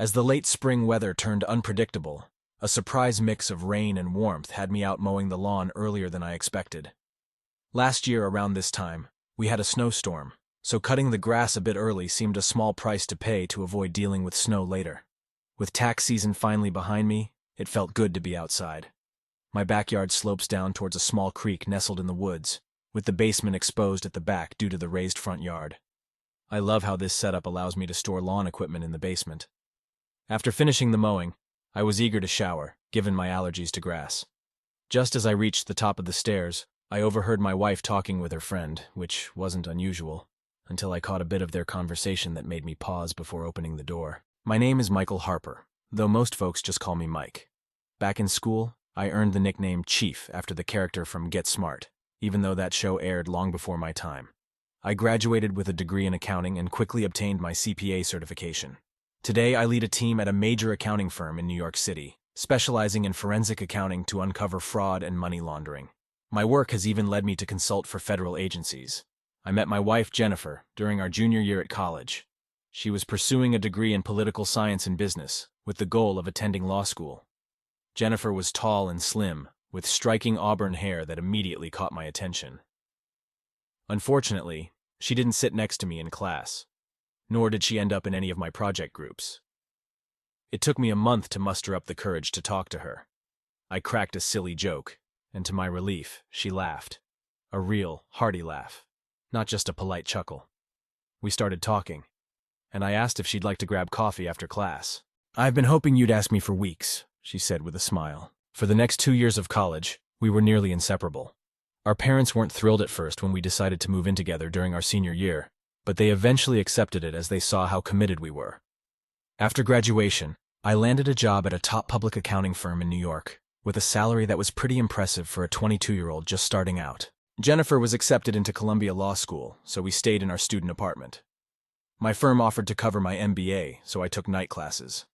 As the late spring weather turned unpredictable, a surprise mix of rain and warmth had me out mowing the lawn earlier than I expected. Last year around this time, we had a snowstorm, so cutting the grass a bit early seemed a small price to pay to avoid dealing with snow later. With tax season finally behind me, it felt good to be outside. My backyard slopes down towards a small creek nestled in the woods, with the basement exposed at the back due to the raised front yard. I love how this setup allows me to store lawn equipment in the basement. After finishing the mowing, I was eager to shower, given my allergies to grass. Just as I reached the top of the stairs, I overheard my wife talking with her friend, which wasn't unusual, until I caught a bit of their conversation that made me pause before opening the door. My name is Michael Harper, though most folks just call me Mike. Back in school, I earned the nickname Chief after the character from Get Smart, even though that show aired long before my time. I graduated with a degree in accounting and quickly obtained my CPA certification. Today, I lead a team at a major accounting firm in New York City, specializing in forensic accounting to uncover fraud and money laundering. My work has even led me to consult for federal agencies. I met my wife, Jennifer, during our junior year at college. She was pursuing a degree in political science and business, with the goal of attending law school. Jennifer was tall and slim, with striking auburn hair that immediately caught my attention. Unfortunately, she didn't sit next to me in class, nor did she end up in any of my project groups. It took me a month to muster up the courage to talk to her. I cracked a silly joke, and to my relief, she laughed. A real, hearty laugh, not just a polite chuckle. We started talking, and I asked if she'd like to grab coffee after class. "I've been hoping you'd ask me for weeks," she said with a smile. For the next 2 years of college, we were nearly inseparable. Our parents weren't thrilled at first when we decided to move in together during our senior year, but they eventually accepted it as they saw how committed we were. After graduation, I landed a job at a top public accounting firm in New York, with a salary that was pretty impressive for a 22-year-old just starting out. Jennifer was accepted into Columbia Law School, so we stayed in our student apartment. My firm offered to cover my MBA, so I took night classes.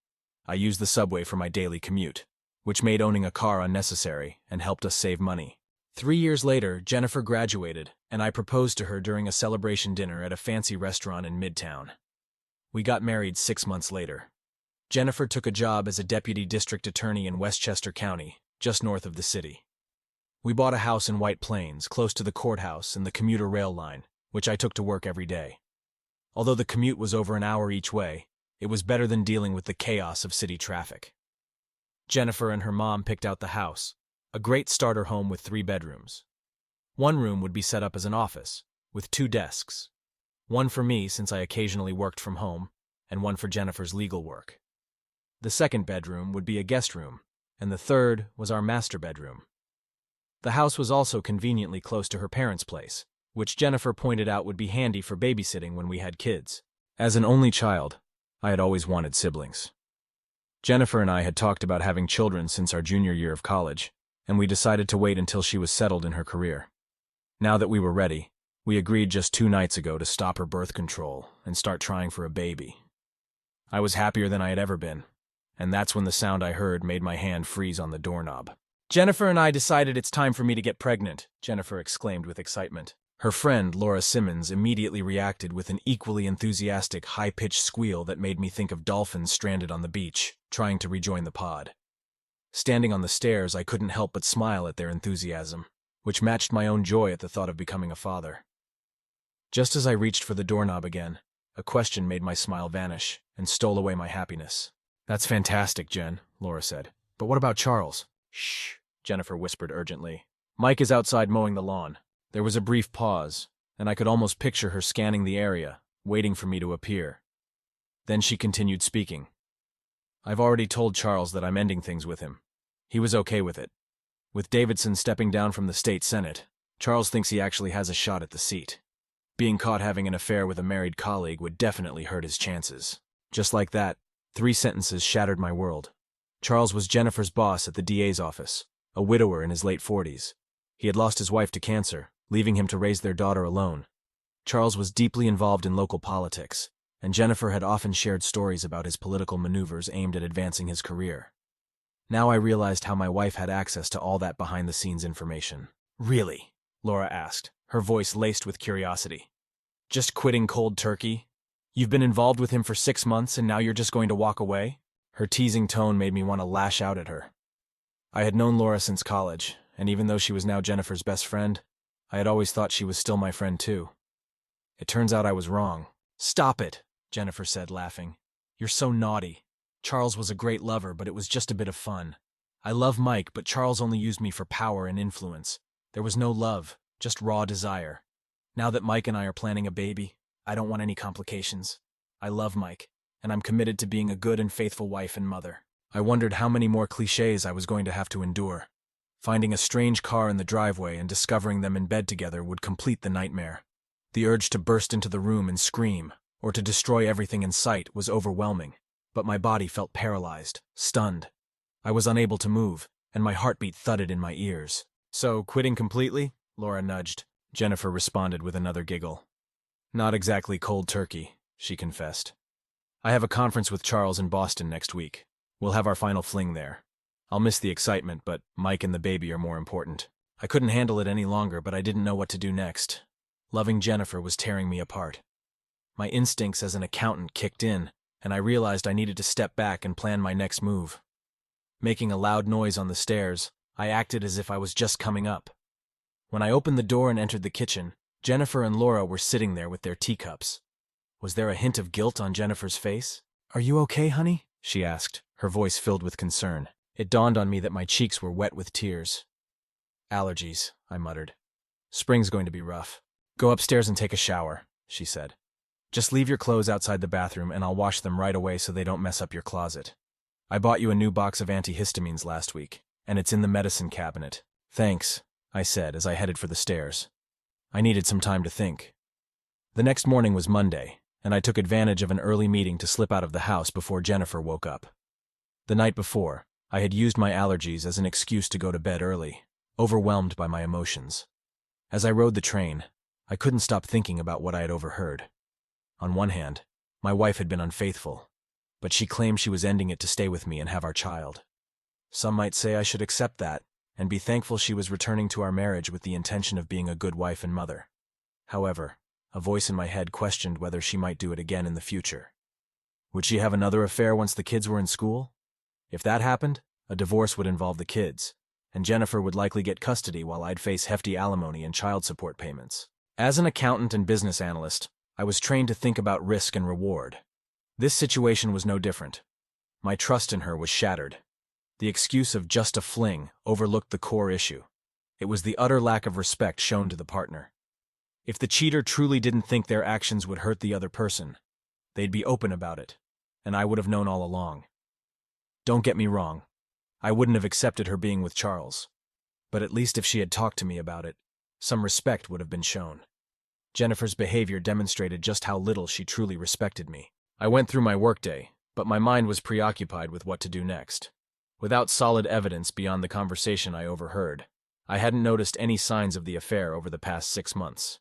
I used the subway for my daily commute, which made owning a car unnecessary and helped us save money. 3 years later, Jennifer graduated, and I proposed to her during a celebration dinner at a fancy restaurant in Midtown. We got married 6 months later. Jennifer took a job as a deputy district attorney in Westchester County, just north of the city. We bought a house in White Plains, close to the courthouse and the commuter rail line, which I took to work every day. Although the commute was over an hour each way, it was better than dealing with the chaos of city traffic. Jennifer and her mom picked out the house, a great starter home with 3 bedrooms. One room would be set up as an office, with 2 desks. One for me since I occasionally worked from home, and one for Jennifer's legal work. The second bedroom would be a guest room, and the third was our master bedroom. The house was also conveniently close to her parents' place, which Jennifer pointed out would be handy for babysitting when we had kids. As an only child, I had always wanted siblings. Jennifer and I had talked about having children since our junior year of college, and we decided to wait until she was settled in her career. Now that we were ready, we agreed just 2 nights ago to stop her birth control and start trying for a baby. I was happier than I had ever been, and that's when the sound I heard made my hand freeze on the doorknob. "Jennifer and I decided it's time for me to get pregnant," Jennifer exclaimed with excitement. Her friend, Laura Simmons, immediately reacted with an equally enthusiastic, high-pitched squeal that made me think of dolphins stranded on the beach, trying to rejoin the pod. Standing on the stairs, I couldn't help but smile at their enthusiasm, which matched my own joy at the thought of becoming a father. Just as I reached for the doorknob again, a question made my smile vanish and stole away my happiness. "That's fantastic, Jen," Laura said. "But what about Charles?" "Shh," Jennifer whispered urgently. "Mike is outside mowing the lawn." There was a brief pause, and I could almost picture her scanning the area, waiting for me to appear. Then she continued speaking. "I've already told Charles that I'm ending things with him. He was okay with it. With Davidson stepping down from the state senate, Charles thinks he actually has a shot at the seat. Being caught having an affair with a married colleague would definitely hurt his chances." Just like that, 3 sentences shattered my world. Charles was Jennifer's boss at the DA's office, a widower in his late 40s. He had lost his wife to cancer, leaving him to raise their daughter alone. Charles was deeply involved in local politics, and Jennifer had often shared stories about his political maneuvers aimed at advancing his career. Now I realized how my wife had access to all that behind-the-scenes information. "Really?" Laura asked, her voice laced with curiosity. "Just quitting cold turkey? You've been involved with him for 6 months and now you're just going to walk away? Her teasing tone made me want to lash out at her. I had known Laura since college, and even though she was now Jennifer's best friend, I had always thought she was still my friend too. It turns out I was wrong. Stop it, Jennifer said, laughing. You're so naughty. Charles was a great lover, but it was just a bit of fun. I love Mike, but Charles only used me for power and influence. There was no love, just raw desire. Now that Mike and I are planning a baby, I don't want any complications. I love Mike, and I'm committed to being a good and faithful wife and mother. I wondered how many more cliches I was going to have to endure. Finding a strange car in the driveway and discovering them in bed together would complete the nightmare. The urge to burst into the room and scream, or to destroy everything in sight, was overwhelming, but my body felt paralyzed, stunned. I was unable to move, and my heartbeat thudded in my ears. So, quitting completely? Laura nudged. Jennifer responded with another giggle. Not exactly cold turkey, she confessed. I have a conference with Charles in Boston next week. We'll have our final fling there. I'll miss the excitement, but Mike and the baby are more important. I couldn't handle it any longer, but I didn't know what to do next. Loving Jennifer was tearing me apart. My instincts as an accountant kicked in, and I realized I needed to step back and plan my next move. Making a loud noise on the stairs, I acted as if I was just coming up. When I opened the door and entered the kitchen, Jennifer and Laura were sitting there with their teacups. Was there a hint of guilt on Jennifer's face? Are you okay, honey? She asked, her voice filled with concern. It dawned on me that my cheeks were wet with tears. Allergies, I muttered. Spring's going to be rough. Go upstairs and take a shower, she said. Just leave your clothes outside the bathroom and I'll wash them right away so they don't mess up your closet. I bought you a new box of antihistamines last week, and it's in the medicine cabinet. Thanks, I said as I headed for the stairs. I needed some time to think. The next morning was Monday, and I took advantage of an early meeting to slip out of the house before Jennifer woke up. The night before, I had used my allergies as an excuse to go to bed early, overwhelmed by my emotions. As I rode the train, I couldn't stop thinking about what I had overheard. On one hand, my wife had been unfaithful, but she claimed she was ending it to stay with me and have our child. Some might say I should accept that, and be thankful she was returning to our marriage with the intention of being a good wife and mother. However, a voice in my head questioned whether she might do it again in the future. Would she have another affair once the kids were in school? If that happened, a divorce would involve the kids, and Jennifer would likely get custody while I'd face hefty alimony and child support payments. As an accountant and business analyst, I was trained to think about risk and reward. This situation was no different. My trust in her was shattered. The excuse of just a fling overlooked the core issue. It was the utter lack of respect shown to the partner. If the cheater truly didn't think their actions would hurt the other person, they'd be open about it, and I would have known all along. Don't get me wrong, I wouldn't have accepted her being with Charles, but at least if she had talked to me about it, some respect would have been shown. Jennifer's behavior demonstrated just how little she truly respected me. I went through my workday, but my mind was preoccupied with what to do next. Without solid evidence beyond the conversation I overheard, I hadn't noticed any signs of the affair over the past 6 months.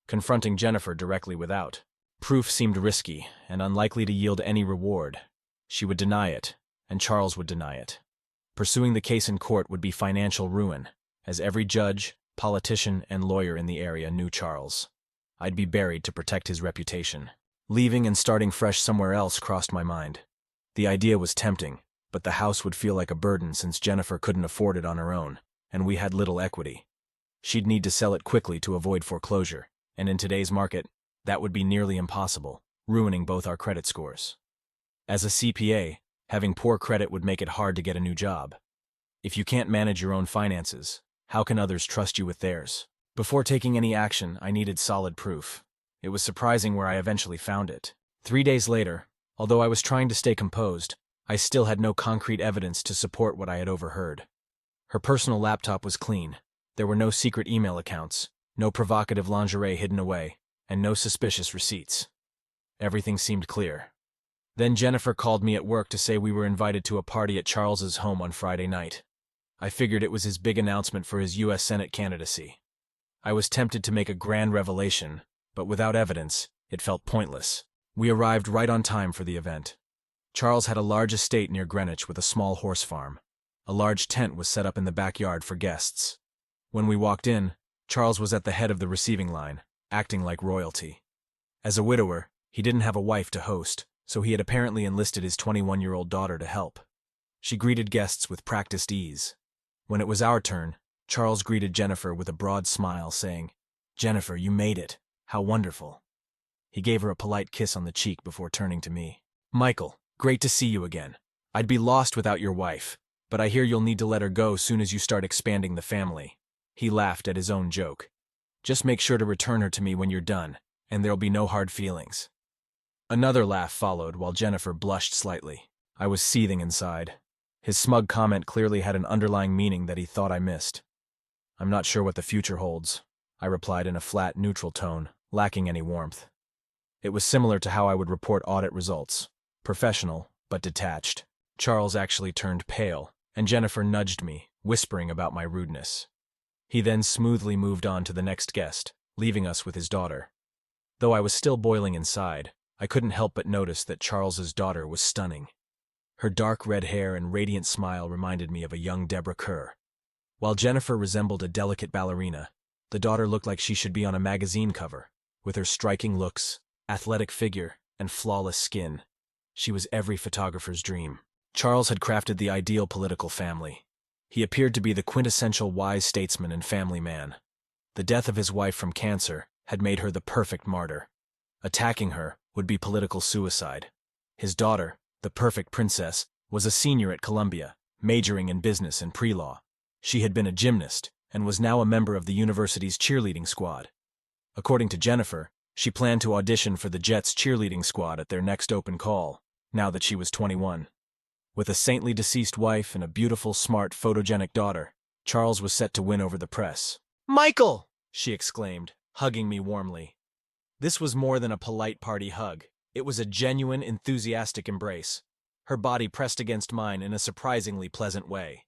Confronting Jennifer directly without proof seemed risky and unlikely to yield any reward. She would deny it, and Charles would deny it. Pursuing the case in court would be financial ruin, as every judge, politician, and lawyer in the area knew Charles. I'd be buried to protect his reputation. Leaving and starting fresh somewhere else crossed my mind. The idea was tempting, but the house would feel like a burden since Jennifer couldn't afford it on her own, and we had little equity. She'd need to sell it quickly to avoid foreclosure, and in today's market, that would be nearly impossible, ruining both our credit scores. As a CPA, having poor credit would make it hard to get a new job. If you can't manage your own finances, how can others trust you with theirs? Before taking any action, I needed solid proof. It was surprising where I eventually found it. 3 days later, although I was trying to stay composed, I still had no concrete evidence to support what I had overheard. Her personal laptop was clean. There were no secret email accounts, no provocative lingerie hidden away, and no suspicious receipts. Everything seemed clear. Then Jennifer called me at work to say we were invited to a party at Charles's home on Friday night. I figured it was his big announcement for his U.S. Senate candidacy. I was tempted to make a grand revelation, but without evidence, it felt pointless. We arrived right on time for the event. Charles had a large estate near Greenwich with a small horse farm. A large tent was set up in the backyard for guests. When we walked in, Charles was at the head of the receiving line, acting like royalty. As a widower, He didn't have a wife to host, so he had apparently enlisted his 21-year-old daughter to help. She greeted guests with practiced ease. When it was our turn, Charles greeted Jennifer with a broad smile, saying, "Jennifer, you made it. How wonderful." He gave her a polite kiss on the cheek before turning to me. "Michael, great to see you again. I'd be lost without your wife, but I hear you'll need to let her go soon as you start expanding the family." He laughed at his own joke. "Just make sure to return her to me when you're done, and there'll be no hard feelings." Another laugh followed while Jennifer blushed slightly. I was seething inside. His smug comment clearly had an underlying meaning that he thought I missed. "I'm not sure what the future holds," I replied in a flat, neutral tone, lacking any warmth. It was similar to how I would report audit results. Professional, but detached. Charles actually turned pale, and Jennifer nudged me, whispering about my rudeness. He then smoothly moved on to the next guest, leaving us with his daughter. Though I was still boiling inside, I couldn't help but notice that Charles's daughter was stunning. Her dark red hair and radiant smile reminded me of a young Deborah Kerr. While Jennifer resembled a delicate ballerina, the daughter looked like she should be on a magazine cover. With her striking looks, athletic figure, and flawless skin, she was every photographer's dream. Charles had crafted the ideal political family. He appeared to be the quintessential wise statesman and family man. The death of his wife from cancer had made her the perfect martyr. Attacking her would be political suicide. His daughter, the perfect princess, was a senior at Columbia, majoring in business and pre-law. She had been a gymnast and was now a member of the university's cheerleading squad. According to Jennifer, she planned to audition for the Jets' cheerleading squad at their next open call, now that she was 21. With a saintly deceased wife and a beautiful, smart, photogenic daughter, Charles was set to win over the press. "Michael!" she exclaimed, hugging me warmly. This was more than a polite party hug. It was a genuine, enthusiastic embrace, her body pressed against mine in a surprisingly pleasant way.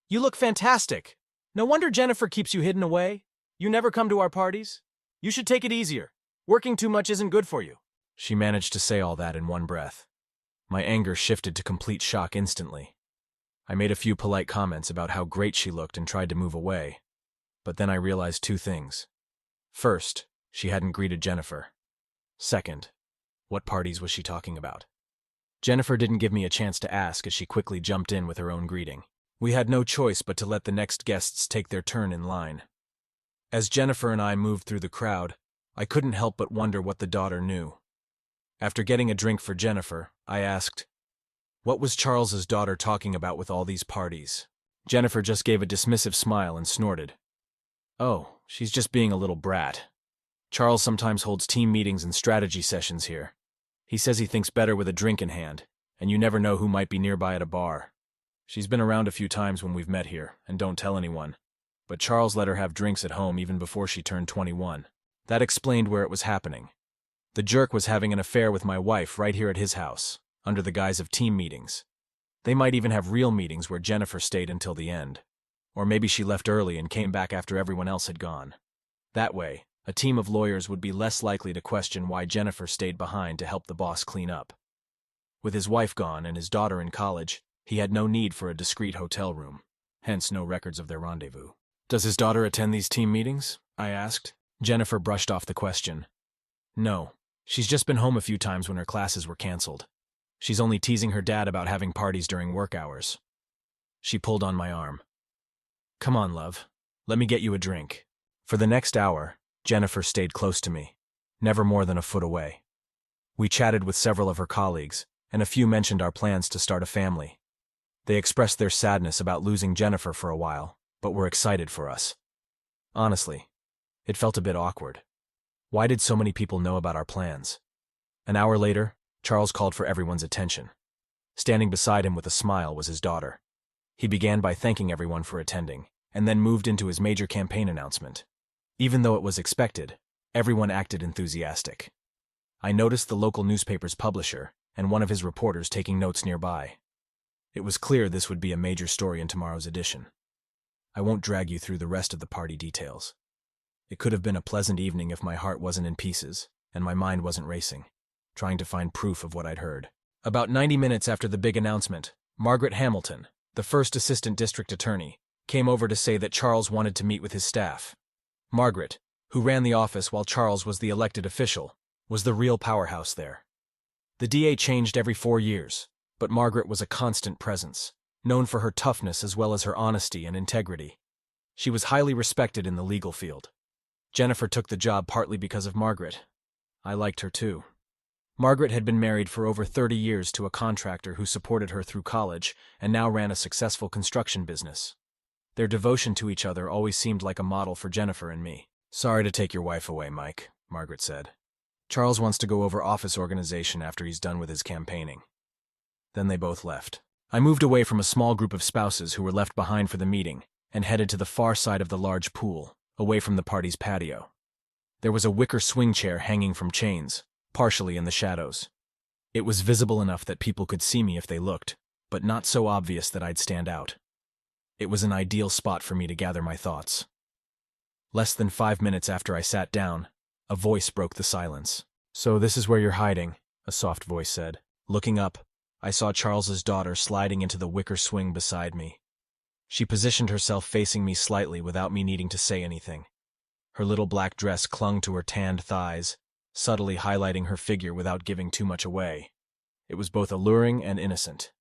"You look fantastic. No wonder Jennifer keeps you hidden away. You never come to our parties. You should take it easier. Working too much isn't good for you." She managed to say all that in one breath. My anger shifted to complete shock instantly. I made a few polite comments about how great she looked and tried to move away, but then I realized two things. First, she hadn't greeted Jennifer. Second, what parties was she talking about? Jennifer didn't give me a chance to ask as she quickly jumped in with her own greeting. We had no choice but to let the next guests take their turn in line. As Jennifer and I moved through the crowd, I couldn't help but wonder what the daughter knew. After getting a drink for Jennifer, I asked, "What was Charles's daughter talking about with all these parties?" Jennifer just gave a dismissive smile and snorted. "Oh, she's just being a little brat. Charles sometimes holds team meetings and strategy sessions here. He says he thinks better with a drink in hand, and you never know who might be nearby at a bar. She's been around a few times when we've met here, and don't tell anyone. But Charles let her have drinks at home even before she turned 21. That explained where it was happening. The jerk was having an affair with my wife right here at his house, under the guise of team meetings. They might even have real meetings where Jennifer stayed until the end. Or maybe she left early and came back after everyone else had gone. That way, a team of lawyers would be less likely to question why Jennifer stayed behind to help the boss clean up. With his wife gone and his daughter in college, he had no need for a discreet hotel room, hence no records of their rendezvous. "Does his daughter attend these team meetings?" I asked. Jennifer brushed off the question. "No. She's just been home a few times when her classes were canceled. She's only teasing her dad about having parties during work hours." She pulled on my arm. "Come on, love. Let me get you a drink." For the next hour, Jennifer stayed close to me, never more than a foot away. We chatted with several of her colleagues, and a few mentioned our plans to start a family. They expressed their sadness about losing Jennifer for a while, but were excited for us. Honestly, it felt a bit awkward. Why did so many people know about our plans? An hour later, Charles called for everyone's attention. Standing beside him with a smile was his daughter. He began by thanking everyone for attending, and then moved into his major campaign announcement. Even though it was expected, everyone acted enthusiastic. I noticed the local newspaper's publisher and one of his reporters taking notes nearby. It was clear this would be a major story in tomorrow's edition. I won't drag you through the rest of the party details. It could have been a pleasant evening if my heart wasn't in pieces and my mind wasn't racing, trying to find proof of what I'd heard. About 90 minutes after the big announcement, Margaret Hamilton, the first assistant district attorney, came over to say that Charles wanted to meet with his staff. Margaret, who ran the office while Charles was the elected official, was the real powerhouse there. The DA changed every 4 years, but Margaret was a constant presence, known for her toughness as well as her honesty and integrity. She was highly respected in the legal field. Jennifer took the job partly because of Margaret. I liked her too. Margaret had been married for over 30 years to a contractor who supported her through college and now ran a successful construction business. Their devotion to each other always seemed like a model for Jennifer and me. "Sorry to take your wife away, Mike," Margaret said. "Charles wants to go over office organization after he's done with his campaigning." Then they both left. I moved away from a small group of spouses who were left behind for the meeting and headed to the far side of the large pool, away from the party's patio. There was a wicker swing chair hanging from chains, partially in the shadows. It was visible enough that people could see me if they looked, but not so obvious that I'd stand out. It was an ideal spot for me to gather my thoughts. Less than 5 minutes after I sat down, a voice broke the silence. "So this is where you're hiding," a soft voice said. Looking up, I saw Charles's daughter sliding into the wicker swing beside me. She positioned herself facing me slightly without me needing to say anything. Her little black dress clung to her tanned thighs, subtly highlighting her figure without giving too much away. It was both alluring and innocent.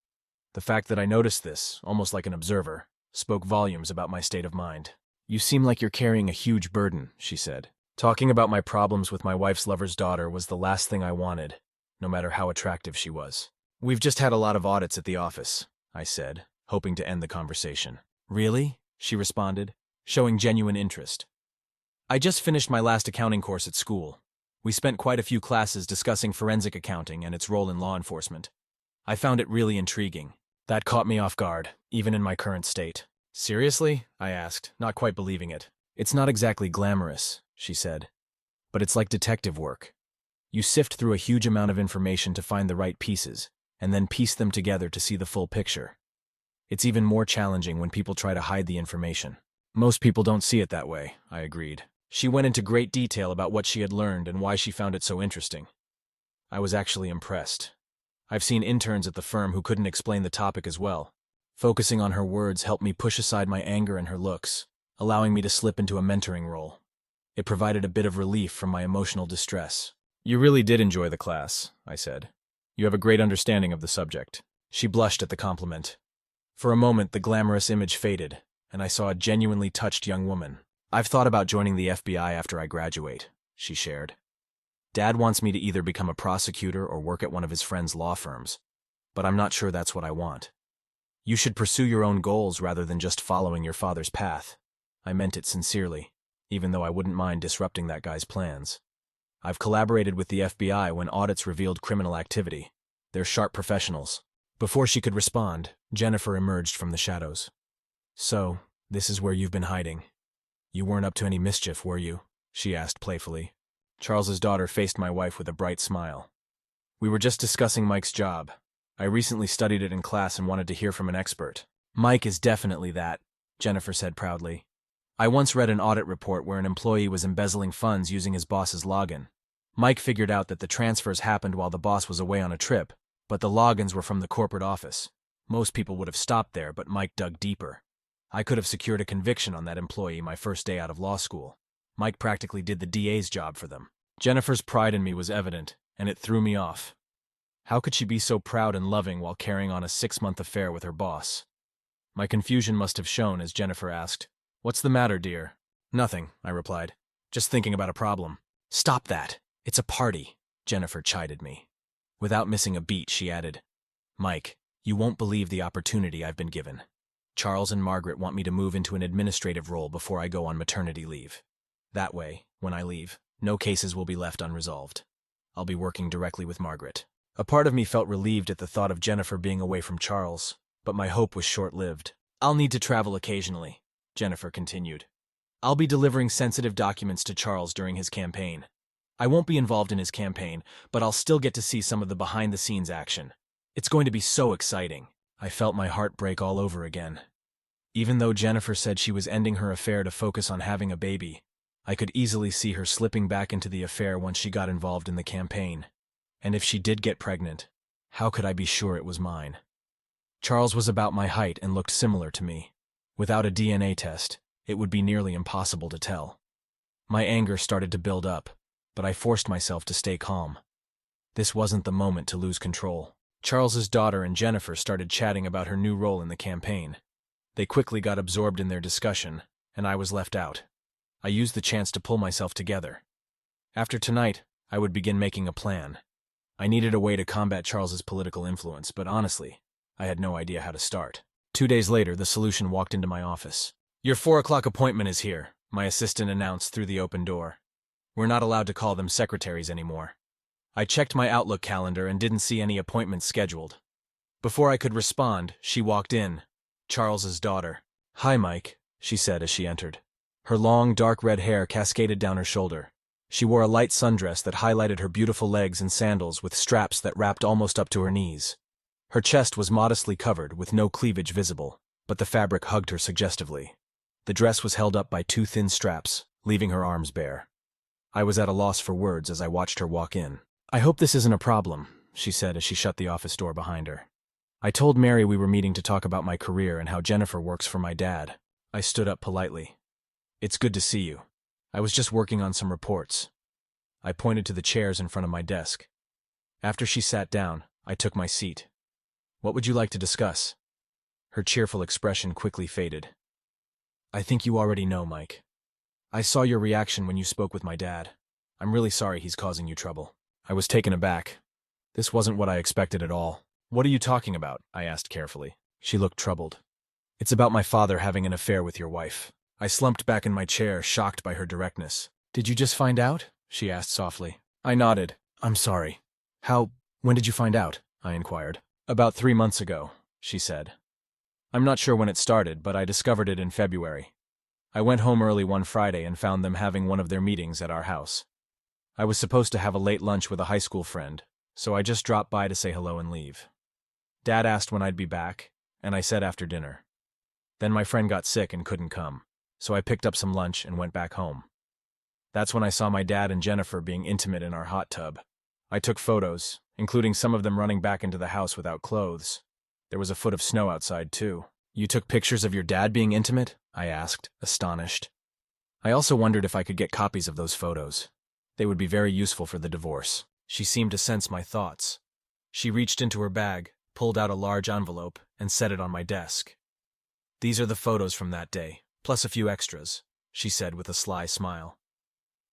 The fact that I noticed this, almost like an observer, spoke volumes about my state of mind. "You seem like you're carrying a huge burden," she said. Talking about my problems with my wife's lover's daughter was the last thing I wanted, no matter how attractive she was. "We've just had a lot of audits at the office," I said, hoping to end the conversation. "Really?" she responded, showing genuine interest. "I just finished my last accounting course at school. We spent quite a few classes discussing forensic accounting and its role in law enforcement. I found it really intriguing. That caught me off guard, even in my current state." "Seriously?" I asked, not quite believing it. "It's not exactly glamorous," she said, "but it's like detective work. You sift through a huge amount of information to find the right pieces, and then piece them together to see the full picture. It's even more challenging when people try to hide the information." "Most people don't see it that way," I agreed. She went into great detail about what she had learned and why she found it so interesting. I was actually impressed. I've seen interns at the firm who couldn't explain the topic as well. Focusing on her words helped me push aside my anger and her looks, allowing me to slip into a mentoring role. It provided a bit of relief from my emotional distress. "You really did enjoy the class," I said. "You have a great understanding of the subject." She blushed at the compliment. For a moment, the glamorous image faded, and I saw a genuinely touched young woman. "I've thought about joining the FBI after I graduate," she shared. "Dad wants me to either become a prosecutor or work at one of his friend's law firms, but I'm not sure that's what I want. You should pursue your own goals rather than just following your father's path." I meant it sincerely, even though I wouldn't mind disrupting that guy's plans. I've collaborated with the FBI when audits revealed criminal activity. They're sharp professionals. Before she could respond, Jennifer emerged from the shadows. "So, this is where you've been hiding. You weren't up to any mischief, were you?" she asked playfully. Charles's daughter faced my wife with a bright smile. "We were just discussing Mike's job. I recently studied it in class and wanted to hear from an expert." "Mike is definitely that," Jennifer said proudly. "I once read an audit report where an employee was embezzling funds using his boss's login. Mike figured out that the transfers happened while the boss was away on a trip, but the logins were from the corporate office. Most people would have stopped there, but Mike dug deeper. I could have secured a conviction on that employee my first day out of law school. Mike practically did the DA's job for them." Jennifer's pride in me was evident, and it threw me off. How could she be so proud and loving while carrying on a 6-month affair with her boss? My confusion must have shown as Jennifer asked, "What's the matter, dear?" "Nothing," I replied. "Just thinking about a problem." "Stop that. It's a party," Jennifer chided me. Without missing a beat, she added, "Mike, you won't believe the opportunity I've been given. Charles and Margaret want me to move into an administrative role before I go on maternity leave. That way, when I leave, no cases will be left unresolved. I'll be working directly with Margaret." A part of me felt relieved at the thought of Jennifer being away from Charles, but my hope was short-lived. "I'll need to travel occasionally," Jennifer continued. "I'll be delivering sensitive documents to Charles during his campaign. I won't be involved in his campaign, but I'll still get to see some of the behind-the-scenes action. It's going to be so exciting." I felt my heart break all over again. Even though Jennifer said she was ending her affair to focus on having a baby, I could easily see her slipping back into the affair once she got involved in the campaign. And if she did get pregnant, how could I be sure it was mine? Charles was about my height and looked similar to me. Without a DNA test, it would be nearly impossible to tell. My anger started to build up, but I forced myself to stay calm. This wasn't the moment to lose control. Charles's daughter and Jennifer started chatting about her new role in the campaign. They quickly got absorbed in their discussion, and I was left out. I used the chance to pull myself together. After tonight, I would begin making a plan. I needed a way to combat Charles's political influence, but honestly, I had no idea how to start. 2 days later, the solution walked into my office. "Your 4 o'clock appointment is here," my assistant announced through the open door. "We're not allowed to call them secretaries anymore." I checked my Outlook calendar and didn't see any appointments scheduled. Before I could respond, she walked in, Charles's daughter. "Hi, Mike," she said as she entered. Her long, dark red hair cascaded down her shoulder. She wore a light sundress that highlighted her beautiful legs and sandals with straps that wrapped almost up to her knees. Her chest was modestly covered, with no cleavage visible, but the fabric hugged her suggestively. The dress was held up by 2 thin straps, leaving her arms bare. I was at a loss for words as I watched her walk in. "I hope this isn't a problem," she said as she shut the office door behind her. "I told Mary we were meeting to talk about my career and how Jennifer works for my dad." I stood up politely. "It's good to see you. I was just working on some reports." I pointed to the chairs in front of my desk. After she sat down, I took my seat. "What would you like to discuss?" Her cheerful expression quickly faded. "I think you already know, Mike. I saw your reaction when you spoke with my dad. I'm really sorry he's causing you trouble." I was taken aback. This wasn't what I expected at all. "What are you talking about?" I asked carefully. She looked troubled. "It's about my father having an affair with your wife." I slumped back in my chair, shocked by her directness. "Did you just find out?" she asked softly. I nodded. "I'm sorry." When did you find out?" I inquired. "About 3 months ago," she said. "I'm not sure when it started, but I discovered it in February. I went home early one Friday and found them having one of their meetings at our house. I was supposed to have a late lunch with a high school friend, so I just dropped by to say hello and leave. Dad asked when I'd be back, and I said after dinner. Then my friend got sick and couldn't come, so I picked up some lunch and went back home. That's when I saw my dad and Jennifer being intimate in our hot tub. I took photos, including some of them running back into the house without clothes. There was a foot of snow outside, too. "You took pictures of your dad being intimate?" I asked, astonished. I also wondered if I could get copies of those photos. They would be very useful for the divorce. She seemed to sense my thoughts. She reached into her bag, pulled out a large envelope, and set it on my desk. "These are the photos from that day, plus a few extras," she said with a sly smile.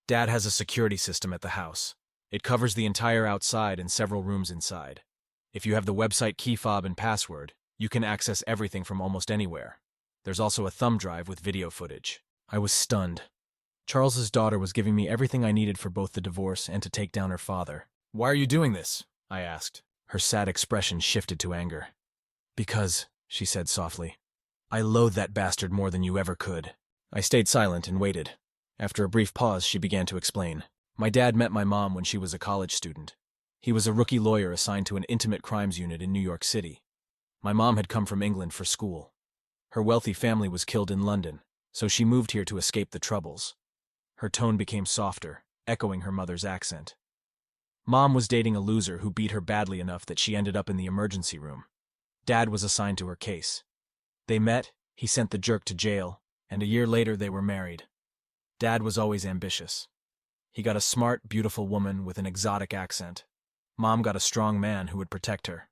"Dad has a security system at the house. It covers the entire outside and several rooms inside. If you have the website key fob and password, you can access everything from almost anywhere. There's also a thumb drive with video footage." I was stunned. Charles's daughter was giving me everything I needed for both the divorce and to take down her father. "Why are you doing this?" I asked. Her sad expression shifted to anger. "Because," she said softly, "I loathe that bastard more than you ever could." I stayed silent and waited. After a brief pause, she began to explain. "My dad met my mom when she was a college student. He was a rookie lawyer assigned to an intimate crimes unit in New York City. My mom had come from England for school. Her wealthy family was killed in London, so she moved here to escape the troubles." Her tone became softer, echoing her mother's accent. "Mom was dating a loser who beat her badly enough that she ended up in the emergency room. Dad was assigned to her case. They met, he sent the jerk to jail, and a year later they were married. Dad was always ambitious. He got a smart, beautiful woman with an exotic accent. Mom got a strong man who would protect her.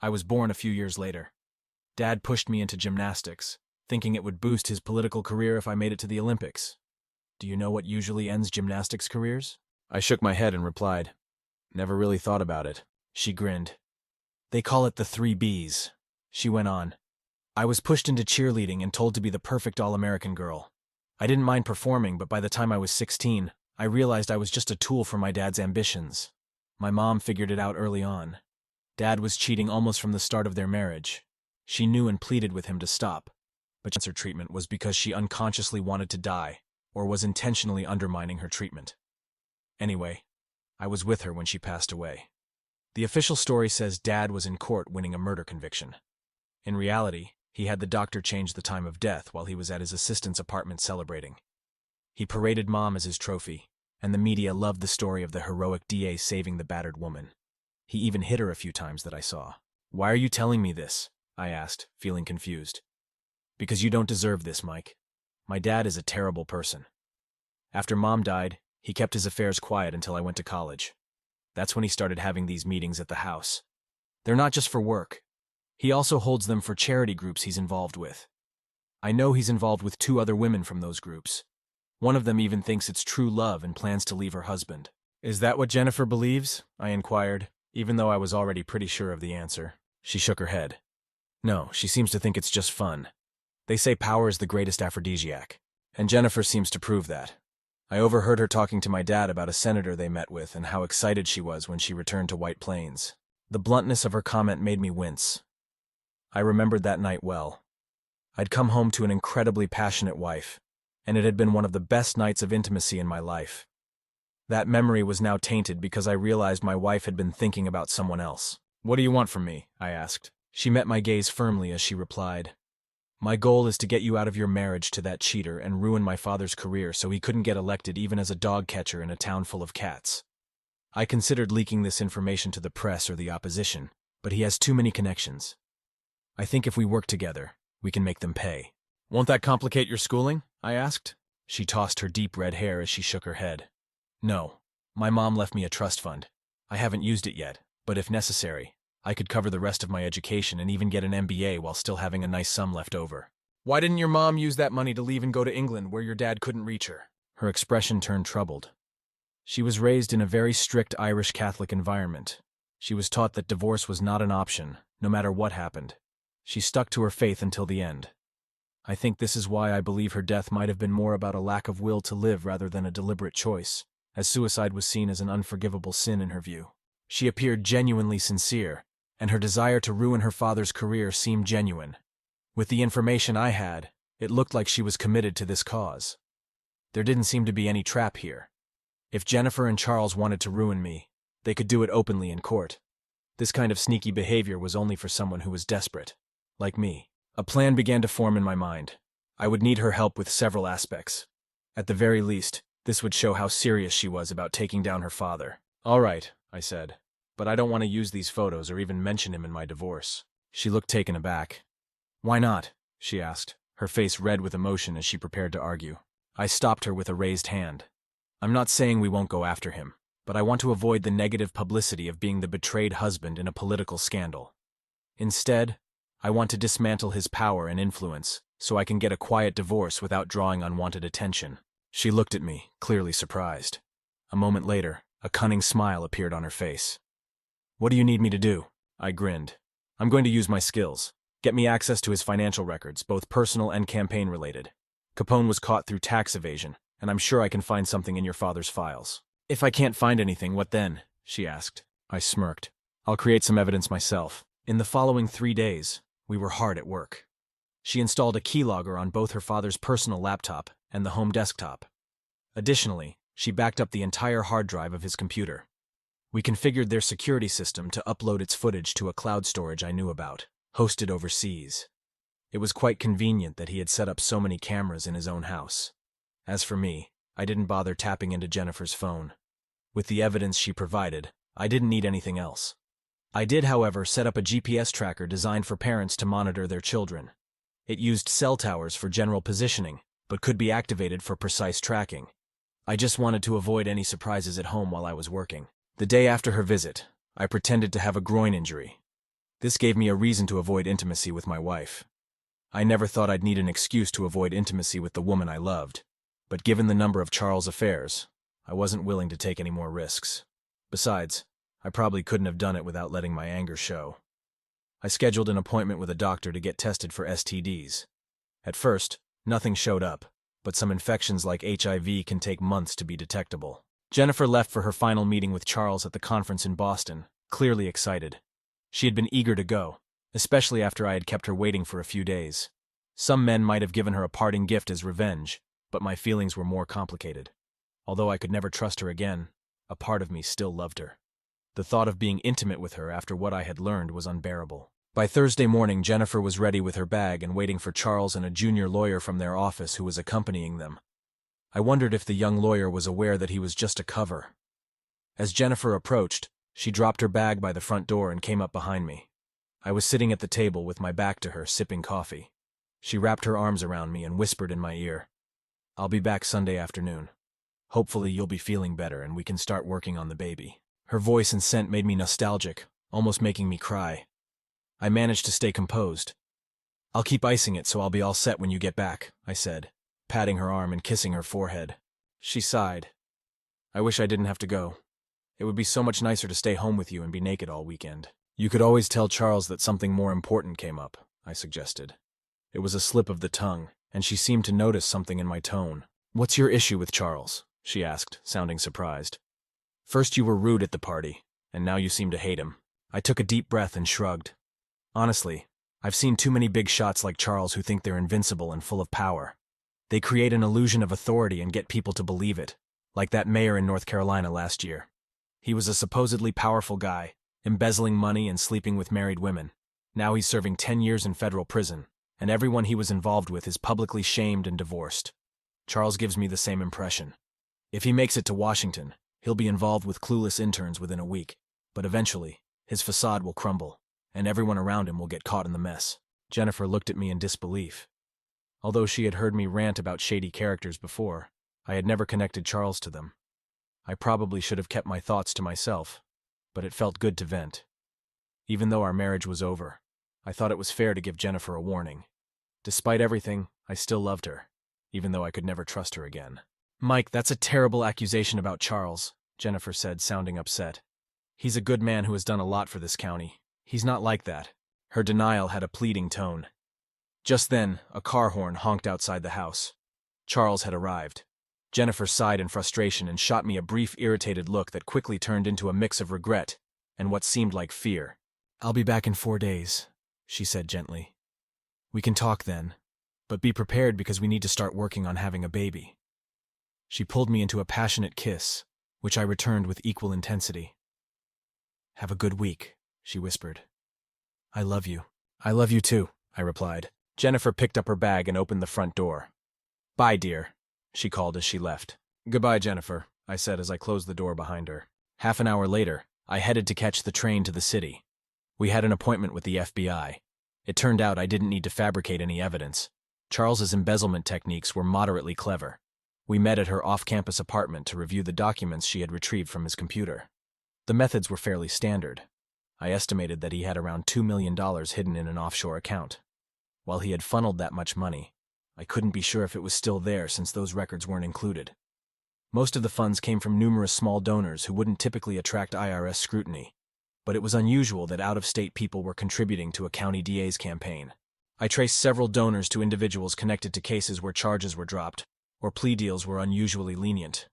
I was born a few years later. Dad pushed me into gymnastics, thinking it would boost his political career if I made it to the Olympics. Do you know what usually ends gymnastics careers?" I shook my head and replied, "Never really thought about it." She grinned. "They call it the 3 Bs. She went on. "I was pushed into cheerleading and told to be the perfect all-American girl. I didn't mind performing, but by the time I was 16, I realized I was just a tool for my dad's ambitions. My mom figured it out early on. Dad was cheating almost from the start of their marriage. She knew and pleaded with him to stop, but cancer treatment was because she unconsciously wanted to die, or was intentionally undermining her treatment. Anyway, I was with her when she passed away. The official story says Dad was in court winning a murder conviction. In reality, he had the doctor change the time of death while he was at his assistant's apartment celebrating. He paraded Mom as his trophy, and the media loved the story of the heroic DA saving the battered woman. He even hit her a few times that I saw. "Why are you telling me this?" I asked, feeling confused. "Because you don't deserve this, Mike. My dad is a terrible person. After Mom died, He kept his affairs quiet until I went to college. That's when he started having these meetings at the house. They're not just for work. He also holds them for charity groups he's involved with. I know he's involved with 2 other women from those groups. One of them even thinks it's true love and plans to leave her husband. Is that what Jennifer believes? I inquired, even though I was already pretty sure of the answer. She shook her head. No, she seems to think it's just fun. They say power is the greatest aphrodisiac, and Jennifer seems to prove that. I overheard her talking to my dad about a senator they met with and how excited she was when she returned to White Plains. The bluntness of her comment made me wince. I remembered that night well. I'd come home to an incredibly passionate wife, and it had been one of the best nights of intimacy in my life. That memory was now tainted because I realized my wife had been thinking about someone else. What do you want from me? I asked. She met my gaze firmly as she replied, My goal is to get you out of your marriage to that cheater and ruin my father's career so he couldn't get elected even as a dog catcher in a town full of cats. I considered leaking this information to the press or the opposition, but he has too many connections. I think if we work together, we can make them pay. Won't that complicate your schooling? I asked. She tossed her deep red hair as she shook her head. No, my mom left me a trust fund. I haven't used it yet, but if necessary, I could cover the rest of my education and even get an MBA while still having a nice sum left over. Why didn't your mom use that money to leave and go to England where your dad couldn't reach her? Her expression turned troubled. She was raised in a very strict Irish Catholic environment. She was taught that divorce was not an option, no matter what happened. She stuck to her faith until the end. I think this is why I believe her death might have been more about a lack of will to live rather than a deliberate choice, as suicide was seen as an unforgivable sin in her view. She appeared genuinely sincere, and her desire to ruin her father's career seemed genuine. With the information I had, it looked like she was committed to this cause. There didn't seem to be any trap here. If Jennifer and Charles wanted to ruin me, they could do it openly in court. This kind of sneaky behavior was only for someone who was desperate, like me. A plan began to form in my mind. I would need her help with several aspects. At the very least, this would show how serious she was about taking down her father. All right, I said, but I don't want to use these photos or even mention him in my divorce. She looked taken aback. Why not? She asked, her face red with emotion as she prepared to argue. I stopped her with a raised hand. I'm not saying we won't go after him, but I want to avoid the negative publicity of being the betrayed husband in a political scandal. Instead, I want to dismantle his power and influence so I can get a quiet divorce without drawing unwanted attention. She looked at me, clearly surprised. A moment later, a cunning smile appeared on her face. What do you need me to do? I grinned. I'm going to use my skills. Get me access to his financial records, both personal and campaign-related. Capone was caught through tax evasion, and I'm sure I can find something in your father's files. If I can't find anything, what then? She asked. I smirked. I'll create some evidence myself. In the following 3 days, we were hard at work. She installed a keylogger on both her father's personal laptop and the home desktop. Additionally, she backed up the entire hard drive of his computer. We configured their security system to upload its footage to a cloud storage I knew about, hosted overseas. It was quite convenient that he had set up so many cameras in his own house. As for me, I didn't bother tapping into Jennifer's phone. With the evidence she provided, I didn't need anything else. I did, however, set up a GPS tracker designed for parents to monitor their children. It used cell towers for general positioning, but could be activated for precise tracking. I just wanted to avoid any surprises at home while I was working. The day after her visit, I pretended to have a groin injury. This gave me a reason to avoid intimacy with my wife. I never thought I'd need an excuse to avoid intimacy with the woman I loved, but given the number of Charles' affairs, I wasn't willing to take any more risks. Besides, I probably couldn't have done it without letting my anger show. I scheduled an appointment with a doctor to get tested for STDs. At first, nothing showed up, but some infections like HIV can take months to be detectable. Jennifer left for her final meeting with Charles at the conference in Boston, clearly excited. She had been eager to go, especially after I had kept her waiting for a few days. Some men might have given her a parting gift as revenge, but my feelings were more complicated. Although I could never trust her again, a part of me still loved her. The thought of being intimate with her after what I had learned was unbearable. By Thursday morning, Jennifer was ready with her bag and waiting for Charles and a junior lawyer from their office who was accompanying them. I wondered if the young lawyer was aware that he was just a cover. As Jennifer approached, she dropped her bag by the front door and came up behind me. I was sitting at the table with my back to her, sipping coffee. She wrapped her arms around me and whispered in my ear, "I'll be back Sunday afternoon. Hopefully you'll be feeling better and we can start working on the baby. Her voice and scent made me nostalgic, almost making me cry. I managed to stay composed. I'll keep icing it so I'll be all set when you get back, I said, patting her arm and kissing her forehead. She sighed. I wish I didn't have to go. It would be so much nicer to stay home with you and be naked all weekend. You could always tell Charles that something more important came up, I suggested. It was a slip of the tongue, and she seemed to notice something in my tone. What's your issue with Charles? She asked, sounding surprised. First you were rude at the party, and now you seem to hate him. I took a deep breath and shrugged. Honestly, I've seen too many big shots like Charles who think they're invincible and full of power. They create an illusion of authority and get people to believe it, like that mayor in North Carolina last year. He was a supposedly powerful guy, embezzling money and sleeping with married women. Now he's serving 10 years in federal prison, and everyone he was involved with is publicly shamed and divorced. Charles gives me the same impression. If he makes it to Washington, he'll be involved with clueless interns within a week, but eventually, his facade will crumble, and everyone around him will get caught in the mess. Jennifer looked at me in disbelief. Although she had heard me rant about shady characters before, I had never connected Charles to them. I probably should have kept my thoughts to myself, but it felt good to vent. Even though our marriage was over, I thought it was fair to give Jennifer a warning. Despite everything, I still loved her, even though I could never trust her again. Mike, that's a terrible accusation about Charles, Jennifer said, sounding upset. He's a good man who has done a lot for this county. He's not like that. Her denial had a pleading tone. Just then, a car horn honked outside the house. Charles had arrived. Jennifer sighed in frustration and shot me a brief, irritated look that quickly turned into a mix of regret and what seemed like fear. I'll be back in 4 days, she said gently. We can talk then, but be prepared because we need to start working on having a baby. She pulled me into a passionate kiss, which I returned with equal intensity. Have a good week, she whispered. I love you. I love you too, I replied. Jennifer picked up her bag and opened the front door. Bye, dear, she called as she left. Goodbye, Jennifer, I said as I closed the door behind her. Half an hour later, I headed to catch the train to the city. We had an appointment with the FBI. It turned out I didn't need to fabricate any evidence. Charles's embezzlement techniques were moderately clever. We met at her off-campus apartment to review the documents she had retrieved from his computer. The methods were fairly standard. I estimated that he had around $2 million hidden in an offshore account. While he had funneled that much money, I couldn't be sure if it was still there since those records weren't included. Most of the funds came from numerous small donors who wouldn't typically attract IRS scrutiny, but it was unusual that out-of-state people were contributing to a county DA's campaign. I traced several donors to individuals connected to cases where charges were dropped, or plea deals were unusually lenient.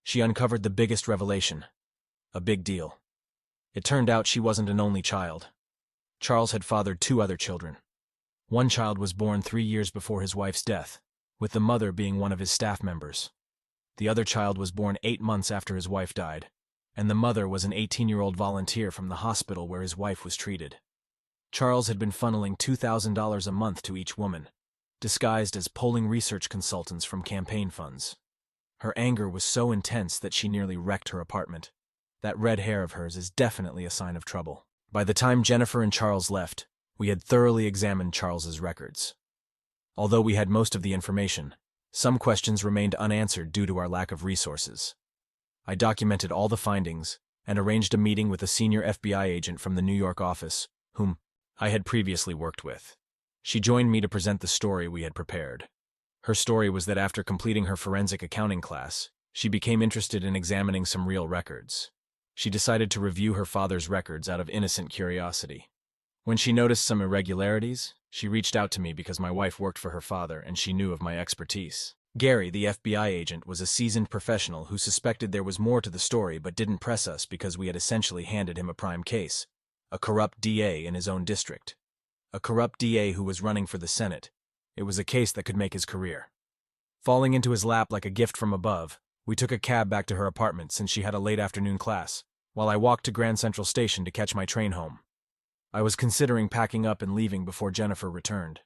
She uncovered the biggest revelation. A big deal. It turned out she wasn't an only child. Charles had fathered 2 other children. One child was born 3 years before his wife's death, with the mother being one of his staff members. The other child was born 8 months after his wife died, and the mother was an 18-year-old volunteer from the hospital where his wife was treated. Charles had been funneling $2,000 a month to each woman, disguised as polling research consultants from campaign funds. Her anger was so intense that she nearly wrecked her apartment. That red hair of hers is definitely a sign of trouble. By the time Jennifer and Charles left, we had thoroughly examined Charles's records. Although we had most of the information, some questions remained unanswered due to our lack of resources. I documented all the findings and arranged a meeting with a senior FBI agent from the New York office, whom I had previously worked with. She joined me to present the story we had prepared. Her story was that after completing her forensic accounting class, she became interested in examining some real records. She decided to review her father's records out of innocent curiosity. When she noticed some irregularities, she reached out to me because my wife worked for her father and she knew of my expertise. Gary, the FBI agent, was a seasoned professional who suspected there was more to the story but didn't press us because we had essentially handed him a prime case, a corrupt DA in his own district. A corrupt DA who was running for the Senate. It was a case that could make his career. Falling into his lap like a gift from above, we took a cab back to her apartment since she had a late afternoon class, while I walked to Grand Central Station to catch my train home. I was considering packing up and leaving before Jennifer returned.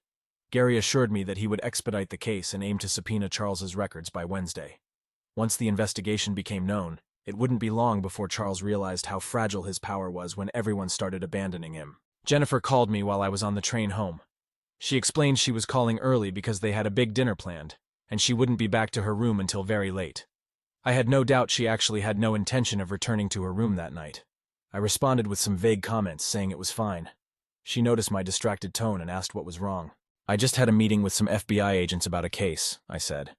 Gary assured me that he would expedite the case and aim to subpoena Charles's records by Wednesday. Once the investigation became known, it wouldn't be long before Charles realized how fragile his power was when everyone started abandoning him. Jennifer called me while I was on the train home. She explained she was calling early because they had a big dinner planned, and she wouldn't be back to her room until very late. I had no doubt she actually had no intention of returning to her room that night. I responded with some vague comments saying it was fine. She noticed my distracted tone and asked what was wrong. I just had a meeting with some FBI agents about a case, I said.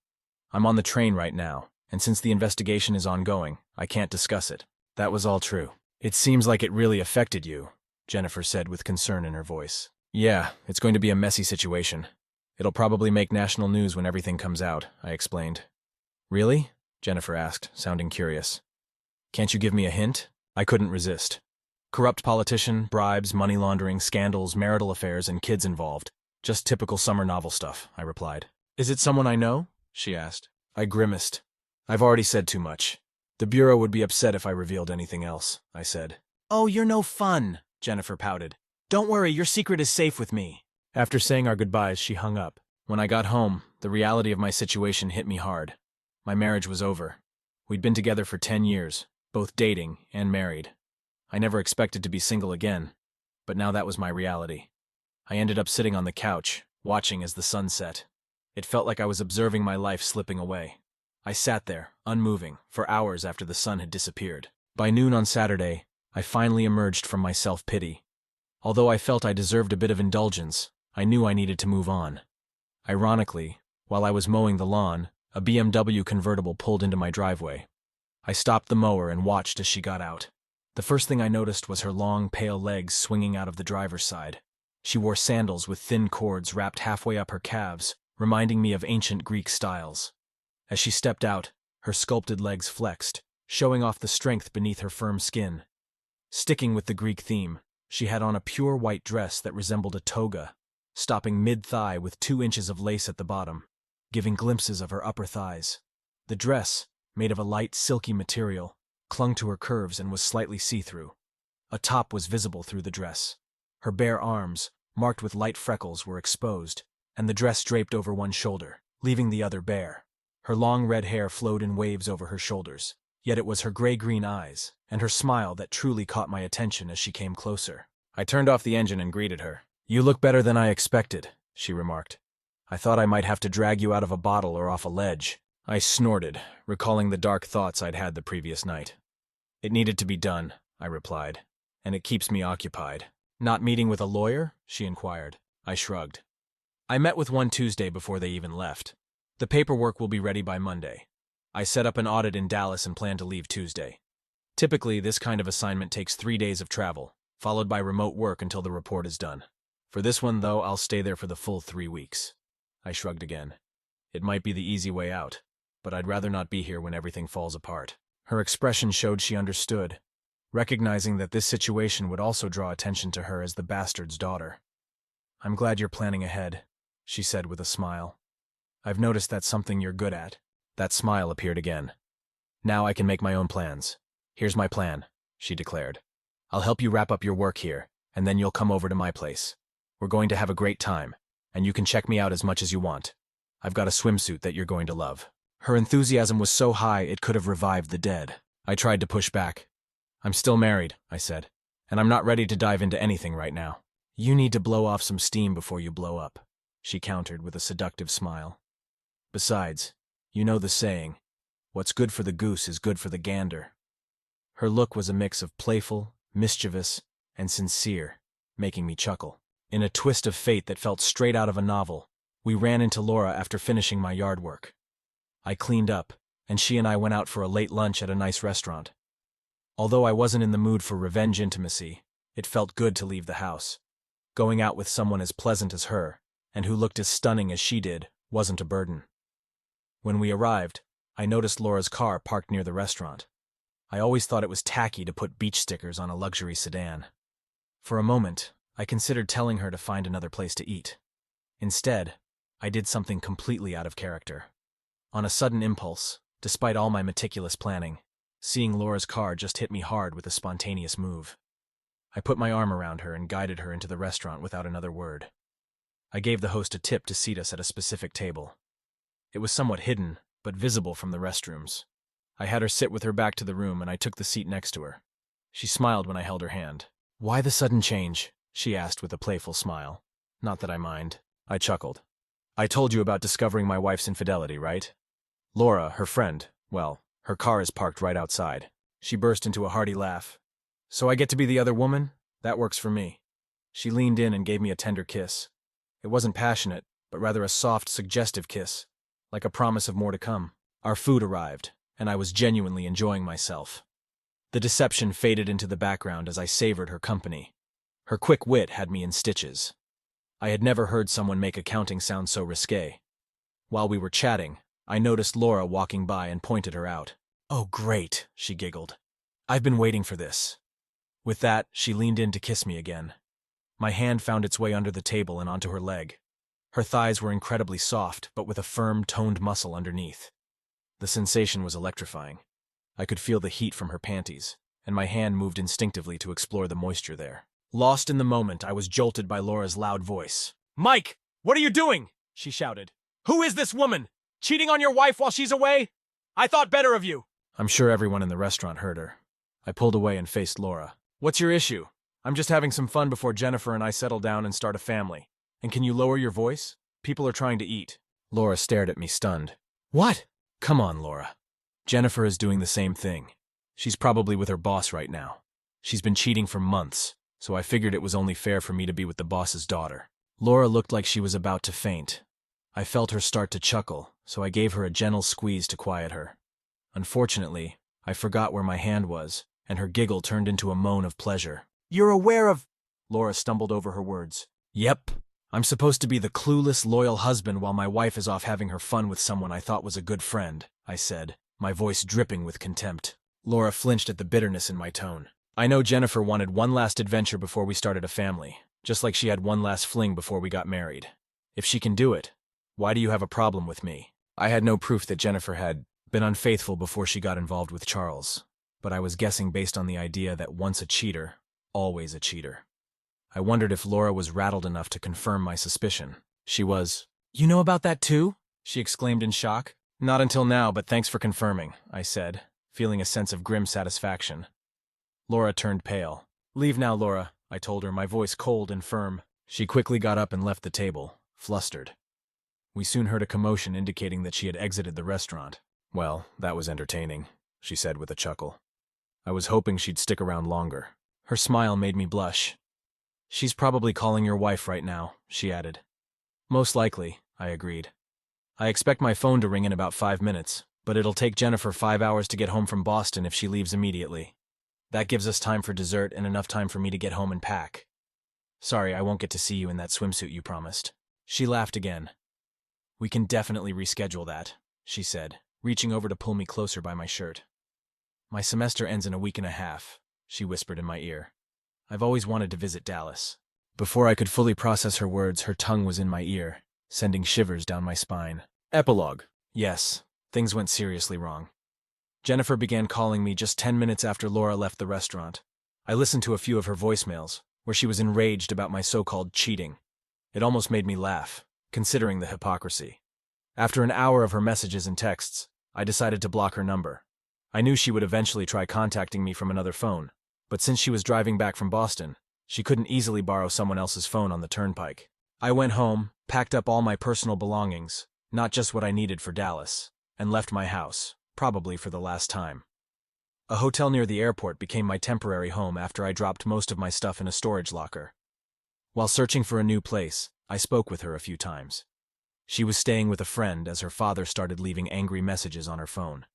I'm on the train right now, and since the investigation is ongoing, I can't discuss it. That was all true. It seems like it really affected you, Jennifer said with concern in her voice. Yeah, it's going to be a messy situation. It'll probably make national news when everything comes out, I explained. Really? Jennifer asked, sounding curious. Can't you give me a hint? I couldn't resist. Corrupt politician, bribes, money laundering, scandals, marital affairs, and kids involved. Just typical summer novel stuff, I replied. Is it someone I know? She asked. I grimaced. I've already said too much. The Bureau would be upset if I revealed anything else, I said. Oh, you're no fun, Jennifer pouted. Don't worry, your secret is safe with me. After saying our goodbyes, she hung up. When I got home, the reality of my situation hit me hard. My marriage was over. We'd been together for 10 years, both dating and married. I never expected to be single again, but now that was my reality. I ended up sitting on the couch, watching as the sun set. It felt like I was observing my life slipping away. I sat there, unmoving, for hours after the sun had disappeared. By noon on Saturday, I finally emerged from my self-pity. Although I felt I deserved a bit of indulgence, I knew I needed to move on. Ironically, while I was mowing the lawn, a BMW convertible pulled into my driveway. I stopped the mower and watched as she got out. The first thing I noticed was her long, pale legs swinging out of the driver's side. She wore sandals with thin cords wrapped halfway up her calves, reminding me of ancient Greek styles. As she stepped out, her sculpted legs flexed, showing off the strength beneath her firm skin. Sticking with the Greek theme, she had on a pure white dress that resembled a toga, stopping mid-thigh with 2 inches of lace at the bottom, giving glimpses of her upper thighs. The dress, made of a light, silky material, clung to her curves and was slightly see-through. A top was visible through the dress. Her bare arms, marked with light freckles, were exposed, and the dress draped over one shoulder, leaving the other bare. Her long red hair flowed in waves over her shoulders, yet it was her gray-green eyes and her smile that truly caught my attention as she came closer. I turned off the engine and greeted her. You look better than I expected, she remarked. I thought I might have to drag you out of a bottle or off a ledge. I snorted, recalling the dark thoughts I'd had the previous night. It needed to be done, I replied, and it keeps me occupied. Not meeting with a lawyer? She inquired. I shrugged. I met with one Tuesday before they even left. The paperwork will be ready by Monday. I set up an audit in Dallas and plan to leave Tuesday. Typically, this kind of assignment takes 3 days of travel, followed by remote work until the report is done. For this one, though, I'll stay there for the full 3 weeks. I shrugged again. It might be the easy way out, but I'd rather not be here when everything falls apart. Her expression showed she understood, recognizing that this situation would also draw attention to her as the bastard's daughter. I'm glad you're planning ahead, she said with a smile. I've noticed that's something you're good at. That smile appeared again. Now I can make my own plans. Here's my plan, she declared. I'll help you wrap up your work here, and then you'll come over to my place. We're going to have a great time, and you can check me out as much as you want. I've got a swimsuit that you're going to love. Her enthusiasm was so high it could have revived the dead. I tried to push back. I'm still married, I said, and I'm not ready to dive into anything right now. You need to blow off some steam before you blow up, she countered with a seductive smile. Besides, you know the saying, what's good for the goose is good for the gander. Her look was a mix of playful, mischievous, and sincere, making me chuckle. In a twist of fate that felt straight out of a novel, we ran into Laura after finishing my yard work. I cleaned up, and she and I went out for a late lunch at a nice restaurant. Although I wasn't in the mood for revenge intimacy, it felt good to leave the house. Going out with someone as pleasant as her, and who looked as stunning as she did, wasn't a burden. When we arrived, I noticed Laura's car parked near the restaurant. I always thought it was tacky to put beach stickers on a luxury sedan. For a moment, I considered telling her to find another place to eat. Instead, I did something completely out of character. On a sudden impulse, despite all my meticulous planning, seeing Laura's car just hit me hard with a spontaneous move. I put my arm around her and guided her into the restaurant without another word. I gave the host a tip to seat us at a specific table. It was somewhat hidden, but visible from the restrooms. I had her sit with her back to the room and I took the seat next to her. She smiled when I held her hand. Why the sudden change? She asked with a playful smile. Not that I mind. I chuckled. I told you about discovering my wife's infidelity, right? Laura, her friend, well, Her car is parked right outside. She burst into a hearty laugh. So I get to be the other woman? That works for me. She leaned in and gave me a tender kiss. It wasn't passionate, but rather a soft, suggestive kiss, like a promise of more to come. Our food arrived, and I was genuinely enjoying myself. The deception faded into the background as I savored her company. Her quick wit had me in stitches. I had never heard someone make accounting sound so risque. While we were chatting, I noticed Laura walking by and pointed her out. "Oh, great," she giggled. "I've been waiting for this." With that, she leaned in to kiss me again. My hand found its way under the table and onto her leg. Her thighs were incredibly soft, but with a firm, toned muscle underneath. The sensation was electrifying. I could feel the heat from her panties, and my hand moved instinctively to explore the moisture there. Lost in the moment, I was jolted by Laura's loud voice. "Mike, what are you doing?" she shouted. "Who is this woman? Cheating on your wife while she's away? I thought better of you." I'm sure everyone in the restaurant heard her. I pulled away and faced Laura. "What's your issue? I'm just having some fun before Jennifer and I settle down and start a family. And can you lower your voice? People are trying to eat." Laura stared at me stunned. "What?" "Come on, Laura. Jennifer is doing the same thing. She's probably with her boss right now. She's been cheating for months, so I figured it was only fair for me to be with the boss's daughter." Laura looked like she was about to faint. I felt her start to chuckle, so I gave her a gentle squeeze to quiet her. Unfortunately, I forgot where my hand was, and her giggle turned into a moan of pleasure. "You're aware of—" Laura stumbled over her words. "Yep. I'm supposed to be the clueless, loyal husband while my wife is off having her fun with someone I thought was a good friend," I said, my voice dripping with contempt. Laura flinched at the bitterness in my tone. "I know Jennifer wanted one last adventure before we started a family, just like she had one last fling before we got married. If she can do it, why do you have a problem with me?" I had no proof that Jennifer had been unfaithful before she got involved with Charles, but I was guessing based on the idea that once a cheater, always a cheater. I wondered if Laura was rattled enough to confirm my suspicion. She was. "You know about that too?" she exclaimed in shock. "Not until now, but thanks for confirming," I said, feeling a sense of grim satisfaction. Laura turned pale. "Leave now, Laura," I told her, my voice cold and firm. She quickly got up and left the table, flustered. We soon heard a commotion indicating that she had exited the restaurant. "Well, that was entertaining," she said with a chuckle. "I was hoping she'd stick around longer." Her smile made me blush. "She's probably calling your wife right now," she added. "Most likely," I agreed. "I expect my phone to ring in about 5 minutes, but it'll take Jennifer 5 hours to get home from Boston if she leaves immediately. That gives us time for dessert and enough time for me to get home and pack. Sorry, I won't get to see you in that swimsuit you promised." She laughed again. "We can definitely reschedule that," she said, reaching over to pull me closer by my shirt. "My semester ends in a week and a half," she whispered in my ear. "I've always wanted to visit Dallas." Before I could fully process her words, her tongue was in my ear, sending shivers down my spine. Epilogue. Yes, things went seriously wrong. Jennifer began calling me just 10 minutes after Laura left the restaurant. I listened to a few of her voicemails, where she was enraged about my so-called cheating. It almost made me laugh, considering the hypocrisy. After an hour of her messages and texts, I decided to block her number. I knew she would eventually try contacting me from another phone, but since she was driving back from Boston, she couldn't easily borrow someone else's phone on the turnpike. I went home, packed up all my personal belongings, not just what I needed for Dallas, and left my house, probably for the last time. A hotel near the airport became my temporary home after I dropped most of my stuff in a storage locker. While searching for a new place, I spoke with her a few times. She was staying with a friend as her father started leaving angry messages on her phone.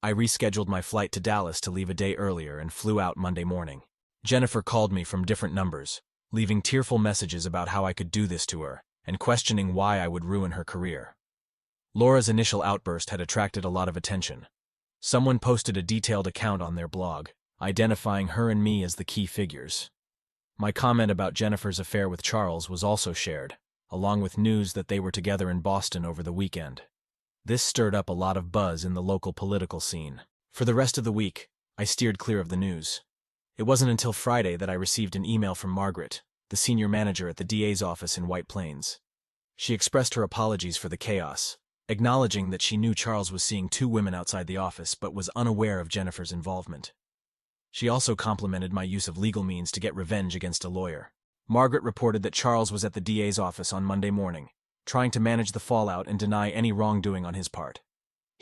I rescheduled my flight to Dallas to leave a day earlier and flew out Monday morning. Jennifer called me from different numbers, leaving tearful messages about how I could do this to her and questioning why I would ruin her career. Laura's initial outburst had attracted a lot of attention. Someone posted a detailed account on their blog, identifying her and me as the key figures. My comment about Jennifer's affair with Charles was also shared, along with news that they were together in Boston over the weekend. This stirred up a lot of buzz in the local political scene. For the rest of the week, I steered clear of the news. It wasn't until Friday that I received an email from Margaret, the senior manager at the DA's office in White Plains. She expressed her apologies for the chaos, acknowledging that she knew Charles was seeing 2 women outside the office but was unaware of Jennifer's involvement. She also complimented my use of legal means to get revenge against a lawyer. Margaret reported that Charles was at the DA's office on Monday morning, trying to manage the fallout and deny any wrongdoing on his part.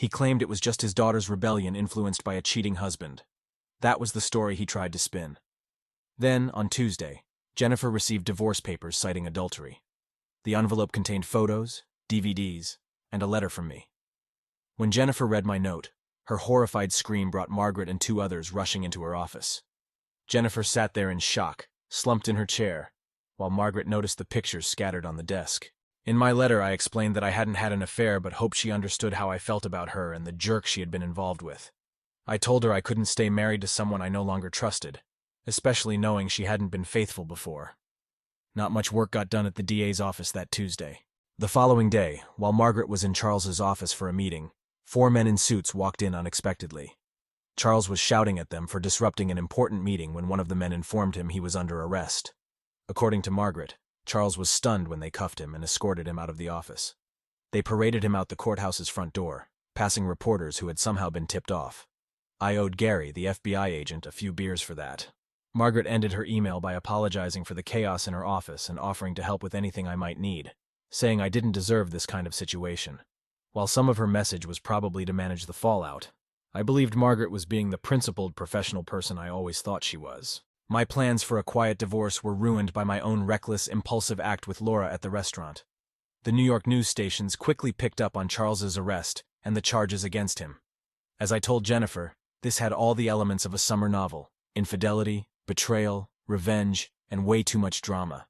He claimed it was just his daughter's rebellion influenced by a cheating husband. That was the story he tried to spin. Then, on Tuesday, Jennifer received divorce papers citing adultery. The envelope contained photos, DVDs, and a letter from me. When Jennifer read my note, her horrified scream brought Margaret and two others rushing into her office. Jennifer sat there in shock, slumped in her chair, while Margaret noticed the pictures scattered on the desk. In my letter, I explained that I hadn't had an affair but hoped she understood how I felt about her and the jerk she had been involved with. I told her I couldn't stay married to someone I no longer trusted, especially knowing she hadn't been faithful before. Not much work got done at the DA's office that Tuesday. The following day, while Margaret was in Charles's office for a meeting, 4 men in suits walked in unexpectedly. Charles was shouting at them for disrupting an important meeting when one of the men informed him he was under arrest. According to Margaret, Charles was stunned when they cuffed him and escorted him out of the office. They paraded him out the courthouse's front door, passing reporters who had somehow been tipped off. I owed Gary, the FBI agent, a few beers for that. Margaret ended her email by apologizing for the chaos in her office and offering to help with anything I might need, saying I didn't deserve this kind of situation. While some of her message was probably to manage the fallout, I believed Margaret was being the principled professional person I always thought she was. My plans for a quiet divorce were ruined by my own reckless, impulsive act with Laura at the restaurant. The New York news stations quickly picked up on Charles's arrest and the charges against him. As I told Jennifer, this had all the elements of a summer novel: infidelity, betrayal, revenge, and way too much drama.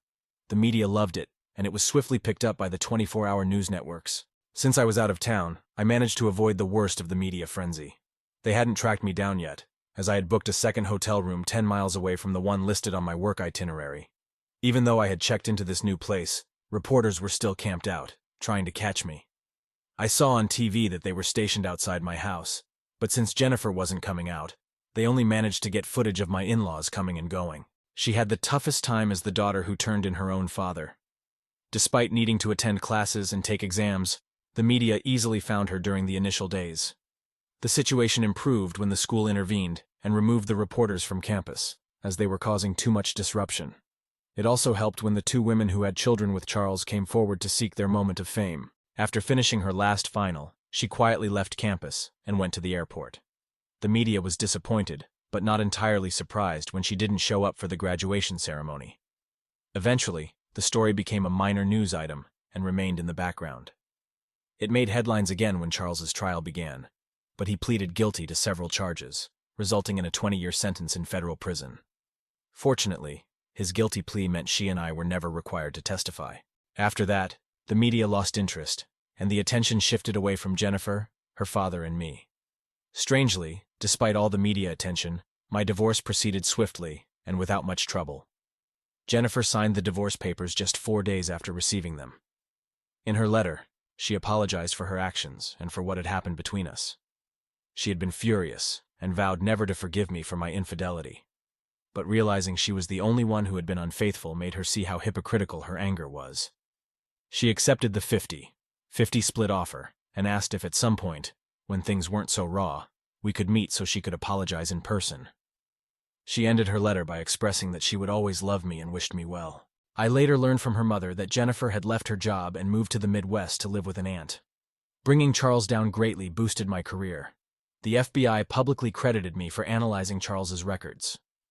The media loved it, and it was swiftly picked up by the 24-hour news networks. Since I was out of town, I managed to avoid the worst of the media frenzy. They hadn't tracked me down yet, as I had booked a second hotel room 10 miles away from the one listed on my work itinerary. Even though I had checked into this new place, reporters were still camped out, trying to catch me. I saw on TV that they were stationed outside my house, but since Jennifer wasn't coming out, they only managed to get footage of my in-laws coming and going. She had the toughest time as the daughter who turned in her own father. Despite needing to attend classes and take exams, the media easily found her during the initial days. The situation improved when the school intervened and removed the reporters from campus, as they were causing too much disruption. It also helped when the 2 women who had children with Charles came forward to seek their moment of fame. After finishing her last final, she quietly left campus and went to the airport. The media was disappointed, but not entirely surprised when she didn't show up for the graduation ceremony. Eventually, the story became a minor news item and remained in the background. It made headlines again when Charles's trial began, but he pleaded guilty to several charges, resulting in a 20-year sentence in federal prison. Fortunately, his guilty plea meant she and I were never required to testify. After that, the media lost interest, and the attention shifted away from Jennifer, her father, and me. Strangely, despite all the media attention, my divorce proceeded swiftly and without much trouble. Jennifer signed the divorce papers just 4 days after receiving them. In her letter, she apologized for her actions and for what had happened between us. She had been furious and vowed never to forgive me for my infidelity. But realizing she was the only one who had been unfaithful made her see how hypocritical her anger was. She accepted the 50-50 split offer and asked if at some point, when things weren't so raw, we could meet so she could apologize in person. She ended her letter by expressing that she would always love me and wished me well. I later learned from her mother that Jennifer had left her job and moved to the Midwest to live with an aunt. Bringing Charles down greatly boosted my career. The FBI publicly credited me for analyzing Charles's records.